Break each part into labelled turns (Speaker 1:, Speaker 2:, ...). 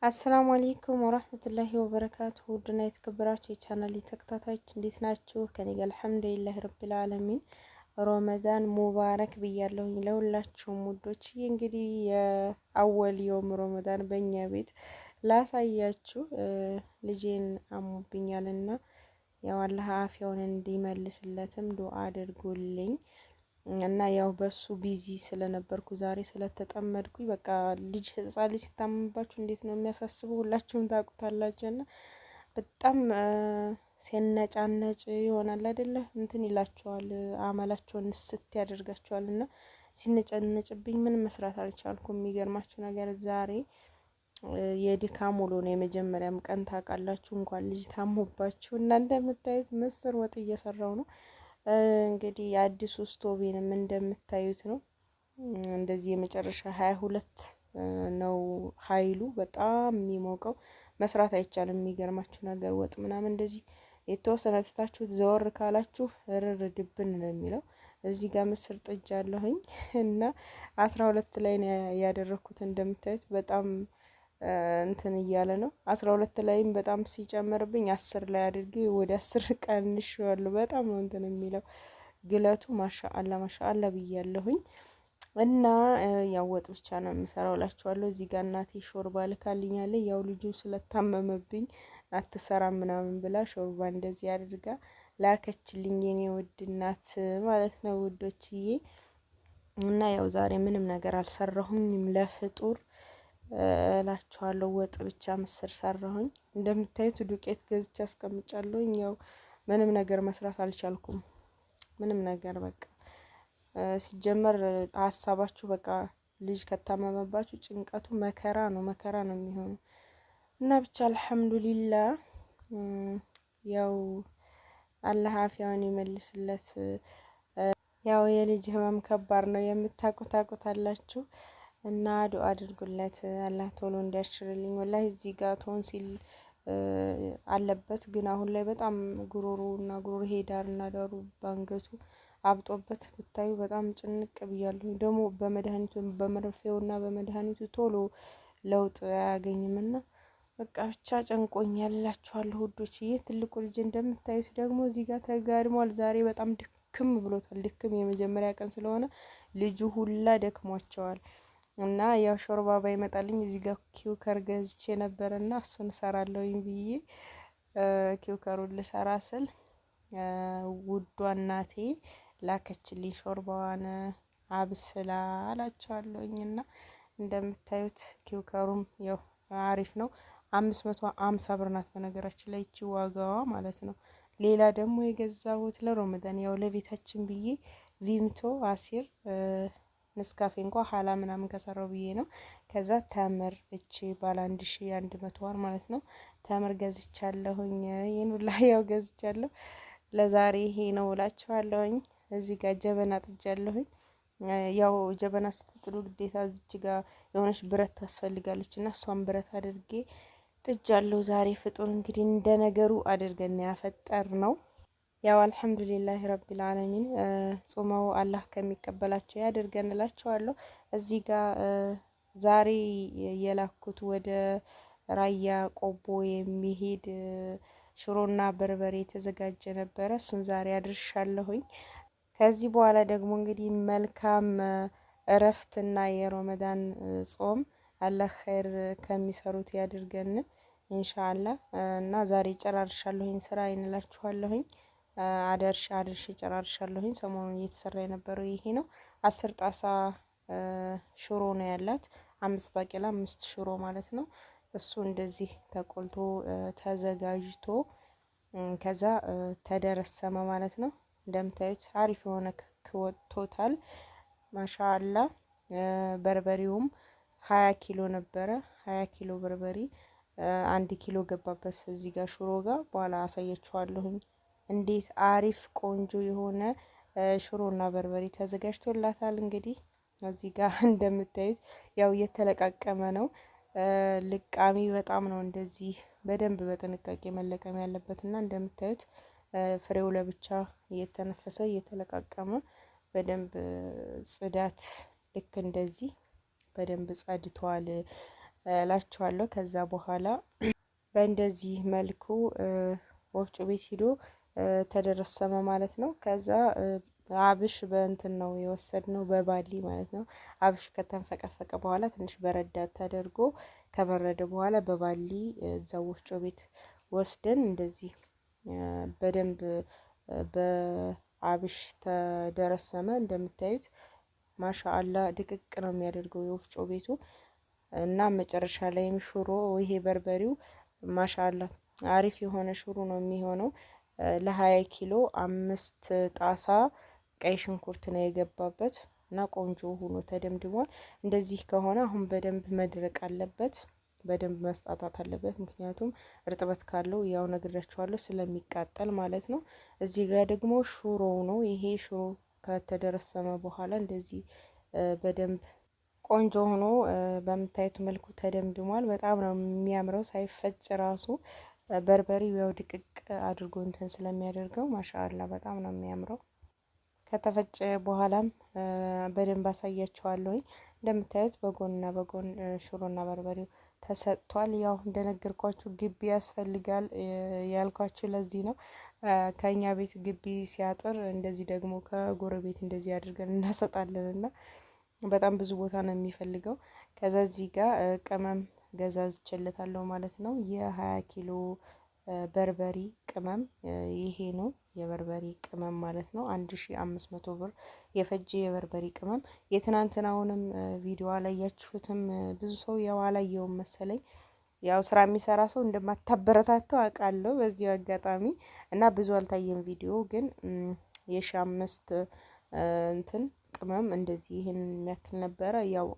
Speaker 1: አሰላሙ አለይኩም ወራህመቱላሂ ወበረካቱ። ውድና የተከበራችሁ የቻናል ተከታታዮች እንዴት ናችሁ? ከኔ ጋር አልሐምዱሊላህ ረብል ዓለሚን። ረመዳን ሙባረክ ብያለሁኝ ለሁላችሁም ውዶች። እንግዲህ የአወል የውም ረመዳን በእኛ ቤት ላሳያችሁ። ልጄን አሞብኛልና ያው አላህ አፊያውን እንዲመልስለትም ዱአ አድርጉልኝ። እና ያው በሱ ቢዚ ስለነበርኩ ዛሬ ስለተጠመድኩኝ በቃ ህፃን ልጅ ሲታመምባችሁ እንዴት ነው የሚያሳስበው? ሁላችሁም ታውቁታላችሁ። እና በጣም ሲነጫነጭ ይሆናል አይደለ? እንትን ይላቸዋል፣ አመላቸውን ስት ያደርጋቸዋል። እና ሲነጫነጭብኝ ምን መስራት አልቻልኩም። የሚገርማችሁ ነገር ዛሬ የድካም ውሎ ነው። የመጀመሪያም ቀን ታውቃላችሁ፣ እንኳን ልጅ ታሞባችሁ። እና እንደምታዩት ምስር ወጥ እየሰራው ነው። እንግዲህ የአዲሱ ስቶቬንም እንደምታዩት ነው። እንደዚህ የመጨረሻ 22 ነው ኃይሉ። በጣም የሚሞቀው መስራት አይቻልም። የሚገርማችሁ ነገር ወጥ ምናምን እንደዚህ የተወሰነ ትታችሁት ዘወር ካላችሁ ርር ድብን ነው የሚለው። እዚህ ጋር ምስር ጥጃ አለሁኝ እና 12 ላይ ነው ያደረኩት። እንደምታዩት በጣም እንትን እያለ ነው። 12 ላይም በጣም ሲጨምርብኝ 10 ላይ አድርጌ ወደ 10 ቀንሼዋለሁ። በጣም ነው እንትን የሚለው ግለቱ። ማሻአላ ማሻአላ ብያለሁኝ። እና ያው ወጥ ብቻ ነው የምሰራው እላችኋለሁ። እዚህ ጋር እናቴ ሾርባ ልካልኛለች። ያው ልጁ ስለታመመብኝ አትሰራም ምናምን ብላ ሾርባ እንደዚህ አድርጋ ላከችልኝ የኔ ውድ እናት ማለት ነው ውዶችዬ። እና ያው ዛሬ ምንም ነገር አልሰራሁኝም ለፍጡር እላችኋለሁ። ወጥ ብቻ ምስር ሰራሁኝ። እንደምታዩት ዱቄት ገዝቼ አስቀምጫለሁኝ። ያው ምንም ነገር መስራት አልቻልኩም። ምንም ነገር በቃ ሲጀመር ሀሳባችሁ በቃ ልጅ ከታመመባችሁ ጭንቀቱ መከራ ነው የሚሆነው። እና ብቻ አልሐምዱሊላህ ያው አላህ አፊያውን ይመልስለት። ያው የልጅ ህመም ከባድ ነው፣ የምታውቁታላችሁ። እና ዱአ አድርጉለት አላህ ቶሎ እንዲያሽርልኝ። ወላሂ እዚህ ጋር ቶንሲል አለበት፣ ግን አሁን ላይ በጣም ጉሮሮ እና ጉሮሮ ሄዳር እና ዳሩ ባንገቱ አብጦበት ብታዩ በጣም ጭንቅ ብያለሁ። ደግሞ በመድኃኒቱ በመርፌውና በመድኃኒቱ ቶሎ ለውጥ አያገኝም። እና በቃ ብቻ ጨንቆኛል እላችኋለሁ ውዶች። ይህ ትልቁ ልጅ እንደምታዩት ደግሞ እዚህ ጋር ተጋድሟል። ዛሬ በጣም ድክም ብሎታል። ድክም የመጀመሪያ ቀን ስለሆነ ልጁ ሁላ ደክሟቸዋል። እና ያው ሾርባ ባይመጣልኝ እዚህ ጋር ኪውከር ገዝቼ ነበርና እሱን እሰራለሁኝ ብዬ ኪውከሩን ልሰራ ስል ውዷ እናቴ ላከችልኝ ሾርባዋን አብስላ አላቸዋለሁኝ። እና እንደምታዩት ኪውከሩም ያው አሪፍ ነው። 550 ብር ናት በነገራችን ላይ ይቺ ዋጋዋ ማለት ነው። ሌላ ደግሞ የገዛሁት ለሮመዳን ያው ለቤታችን ብዬ ቪምቶ አሲር ነስካፌ እንኳ ሀላ ምናምን ከሰራው ብዬ ነው። ከዛ ተምር እቺ ባለ 1100 ዋር ማለት ነው። ተምር ገዝቻለሁኝ። ይሄን ሁላ ያው ገዝቻለሁ። ለዛሬ ይሄ ነው እላችኋለሁኝ። እዚህ ጋር ጀበና ጥጃለሁኝ። ያው ጀበና ስትጥሉ ግዴታ እዚች ጋር የሆነች ብረት ታስፈልጋለች እና እሷን ብረት አድርጌ ጥጃለሁ። ዛሬ ፍጡር እንግዲህ እንደ ነገሩ አድርገን ያፈጠር ነው። ያው አልሐምዱሊላህ ረቢል ዓለሚን ጾመው አላህ ከሚቀበላቸው ያድርገን እላቸዋለሁ። እዚህ ጋር ዛሬ የላኩት ወደ ራያ ቆቦ የሚሄድ ሽሮና በርበሬ የተዘጋጀ ነበረ። እሱን ዛሬ አድርሻለሁኝ። ከዚህ በኋላ ደግሞ እንግዲህ መልካም እረፍትና የረመዳን ጾም አላህ ኸይር ከሚሰሩት ያድርገን ኢንሻአላህ። እና ዛሬ ጨራርሻለሁኝ ስራ ይንላችኋለሁኝ። አድርሼ ጨራርሻለሁኝ። ሰሞኑን እየተሰራ የነበረው ይሄ ነው። 10 ጣሳ ሽሮ ነው ያላት። 5 ባቄላ 5 ሽሮ ማለት ነው። እሱ እንደዚህ ተቆልቶ ተዘጋጅቶ ከዛ ተደረሰመ ማለት ነው። እንደምታዩት አሪፍ የሆነ ክክ ወጥቶታል። ማሻአላ። በርበሬውም 20 ኪሎ ነበረ። 20 ኪሎ በርበሬ 1 ኪሎ ገባበት እዚህ ጋር ሽሮ ጋር። በኋላ አሳያችኋለሁኝ እንዴት አሪፍ ቆንጆ የሆነ ሽሮና በርበሬ ተዘጋጅቶላታል። እንግዲህ እዚህ ጋር እንደምታዩት ያው እየተለቃቀመ ነው። ልቃሚ በጣም ነው እንደዚህ በደንብ በጥንቃቄ መለቀም ያለበት። እና እንደምታዩት ፍሬው ለብቻ እየተነፈሰ እየተለቃቀመ በደንብ ጽዳት ልክ እንደዚህ በደንብ ጸድቷል። እላችኋለሁ። ከዛ በኋላ በእንደዚህ መልኩ ወፍጮ ቤት ሂዶ ተደረሰመ ማለት ነው። ከዛ አብሽ በእንትን ነው የወሰድነው በባሊ ማለት ነው። አብሽ ከተንፈቀፈቀ በኋላ ትንሽ በረዳ ተደርጎ ከበረደ በኋላ በባሊ እዛ ወፍጮ ቤት ወስደን እንደዚህ በደንብ በአብሽ ተደረሰመ። እንደምታዩት ማሻአላ ድቅቅ ነው የሚያደርገው የወፍጮ ቤቱ እና መጨረሻ ላይም ሽሮ ይሄ በርበሬው ማሻአላ አሪፍ የሆነ ሽሮ ነው የሚሆነው። ለ20 ኪሎ 5 ጣሳ ቀይ ሽንኩርት ነው የገባበት እና ቆንጆ ሆኖ ተደምድሟል። እንደዚህ ከሆነ አሁን በደንብ መድረቅ አለበት፣ በደንብ መስጣጣት አለበት። ምክንያቱም እርጥበት ካለው ያው ነግራችኋለሁ ስለሚቃጠል ማለት ነው። እዚህ ጋር ደግሞ ሽሮው ነው። ይሄ ሽሮ ከተደረሰመ በኋላ እንደዚህ በደንብ ቆንጆ ሆኖ በምታዩት መልኩ ተደምድሟል። በጣም ነው የሚያምረው ሳይፈጭ ራሱ በርበሬው ያው ድቅቅ አድርጎ እንትን ስለሚያደርገው ማሻአላ በጣም ነው የሚያምረው። ከተፈጨ በኋላም በደንብ አሳያችኋለሁኝ። እንደምታዩት በጎንና በጎን ሽሮና በርበሬው ተሰጥቷል። ያው እንደነገርኳችሁ ግቢ ያስፈልጋል ያልኳችሁ ለዚህ ነው። ከኛ ቤት ግቢ ሲያጥር እንደዚህ ደግሞ ከጎረቤት እንደዚህ አድርገን እናሰጣለን እና በጣም ብዙ ቦታ ነው የሚፈልገው። ከዛ እዚህ ጋር ቅመም ገዛዝቼለታለሁ ማለት ነው። የ20 ኪሎ በርበሪ ቅመም ይሄ ነው የበርበሪ ቅመም ማለት ነው። 1500 ብር የፈጀ የበርበሪ ቅመም። የትናንትናውንም ቪዲዮ አላያችሁትም? ብዙ ሰው ያው አላየውም መሰለኝ። ያው ስራ የሚሰራ ሰው እንደማታበረታተው አውቃለሁ በዚሁ አጋጣሚ እና ብዙ አልታየም ቪዲዮ ግን የ5 እንትን ቅመም እንደዚህ ይሄን የሚያክል ነበረ። ያው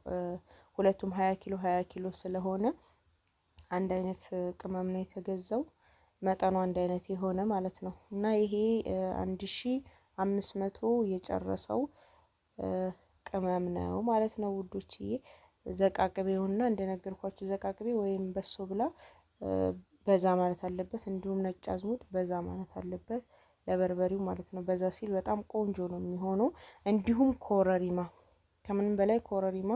Speaker 1: ሁለቱም 20 ኪሎ ስለሆነ አንድ አይነት ቅመም ነው የተገዛው፣ መጠኑ አንድ አይነት የሆነ ማለት ነው። እና ይሄ 1500 የጨረሰው ቅመም ነው ማለት ነው ውዶችዬ። ዘቃቅቤውና እንደነገርኳችሁ ዘቃቅቤ ወይም በሶ ብላ በዛ ማለት አለበት። እንዲሁም ነጭ አዝሙድ በዛ ማለት አለበት ለበርበሬው ማለት ነው። በዛ ሲል በጣም ቆንጆ ነው የሚሆነው። እንዲሁም ኮረሪማ፣ ከምንም በላይ ኮረሪማ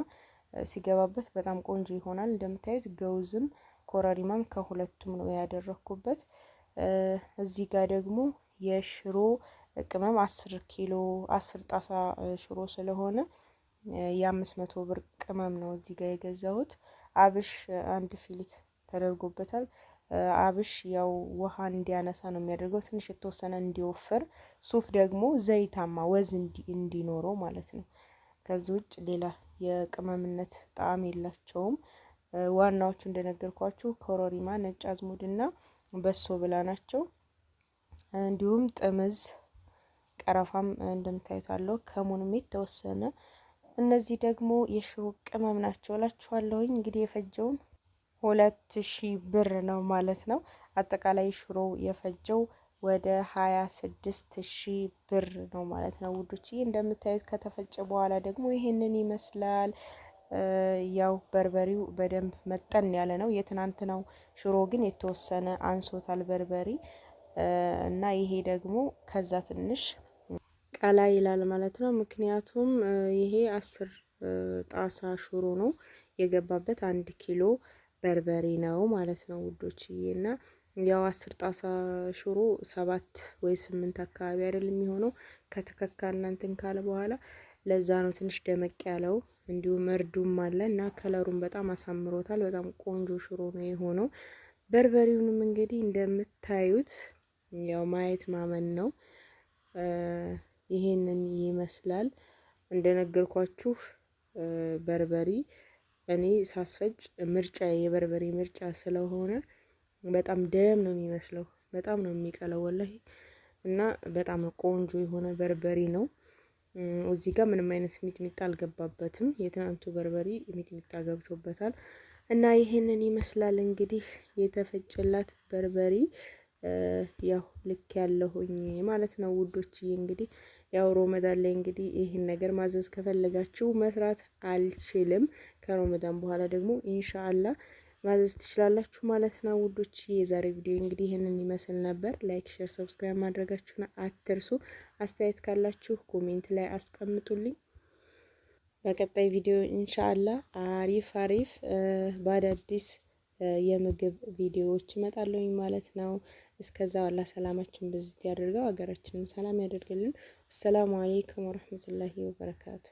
Speaker 1: ሲገባበት በጣም ቆንጆ ይሆናል። እንደምታዩት ገውዝም ኮረሪማም ከሁለቱም ነው ያደረኩበት። እዚህ ጋር ደግሞ የሽሮ ቅመም 10 ኪሎ 10 ጣሳ ሽሮ ስለሆነ የ500 ብር ቅመም ነው እዚህ ጋር የገዛሁት። አብሽ 1 ፊሊት ተደርጎበታል። አብሽ ያው ውሃ እንዲያነሳ ነው የሚያደርገው፣ ትንሽ የተወሰነ እንዲወፍር። ሱፍ ደግሞ ዘይታማ ወዝ እንዲኖረው ማለት ነው። ከዚህ ውጭ ሌላ የቅመምነት ጣዕም የላቸውም። ዋናዎቹ እንደነገርኳችሁ ኮረሪማ፣ ነጭ አዝሙድና በሶ ብላ ናቸው። እንዲሁም ጥምዝ ቀረፋም እንደምታዩት አለው፣ ከሙንም የተወሰነ። እነዚህ ደግሞ የሽሮ ቅመም ናቸው እላችኋለሁኝ። እንግዲህ የፈጀውን 2000 ብር ነው ማለት ነው። አጠቃላይ ሽሮ የፈጀው ወደ 26000 ብር ነው ማለት ነው ውዶች። እንደምታዩት ከተፈጨ በኋላ ደግሞ ይሄንን ይመስላል። ያው በርበሬው በደንብ መጠን ያለ ነው። የትናንትናው ሽሮ ግን የተወሰነ አንሶታል በርበሬ እና ይሄ ደግሞ ከዛ ትንሽ ቀላ ይላል ማለት ነው። ምክንያቱም ይሄ 10 ጣሳ ሽሮ ነው የገባበት፣ 1 ኪሎ በርበሬ ነው ማለት ነው ውዶችዬ። እና ያው 10 ጣሳ ሽሮ 7 ወይ 8 አካባቢ አይደል የሚሆነው ከተከካ እናንተን ካለ በኋላ ለዛ ነው ትንሽ ደመቅ ያለው። እንዲሁም እርዱም አለ እና ከለሩም በጣም አሳምሮታል። በጣም ቆንጆ ሽሮ ነው የሆነው። በርበሬውንም እንግዲህ እንደምታዩት ያው ማየት ማመን ነው። ይሄንን ይመስላል። እንደነገርኳችሁ በርበሬ እኔ ሳስፈጭ ምርጫ የበርበሬ ምርጫ ስለሆነ በጣም ደም ነው የሚመስለው፣ በጣም ነው የሚቀለው ወላሂ። እና በጣም ቆንጆ የሆነ በርበሬ ነው። እዚህ ጋር ምንም አይነት ሚጥሚጣ አልገባበትም። የትናንቱ በርበሬ ሚጥሚጣ ገብቶበታል። እና ይሄንን ይመስላል እንግዲህ የተፈጨላት በርበሬ። ያው ልክ ያለሁኝ ማለት ነው ውዶችዬ። እንግዲህ ያው ሮመዳን ላይ እንግዲህ ይህን ነገር ማዘዝ ከፈለጋችሁ መስራት አልችልም። ከሮመዳን በኋላ ደግሞ ኢንሻአላህ ማዘዝ ትችላላችሁ ማለት ነው ውዶች። የዛሬ ቪዲዮ እንግዲህ ይህንን ይመስል ነበር። ላይክ፣ ሼር፣ ሰብስክራይብ ማድረጋችሁን አትርሱ። አስተያየት ካላችሁ ኮሜንት ላይ አስቀምጡልኝ። በቀጣይ ቪዲዮ ኢንሻአላህ አሪፍ አሪፍ በአዳዲስ የምግብ ቪዲዮዎች እመጣለሁኝ ማለት ነው። እስከዛው አላህ ሰላማችን ብዝት ያደርገው፣ ሀገራችንን ሰላም ያደርግልን። አሰላሙ አለይኩም ወራህመቱላሂ ወበረካቱ።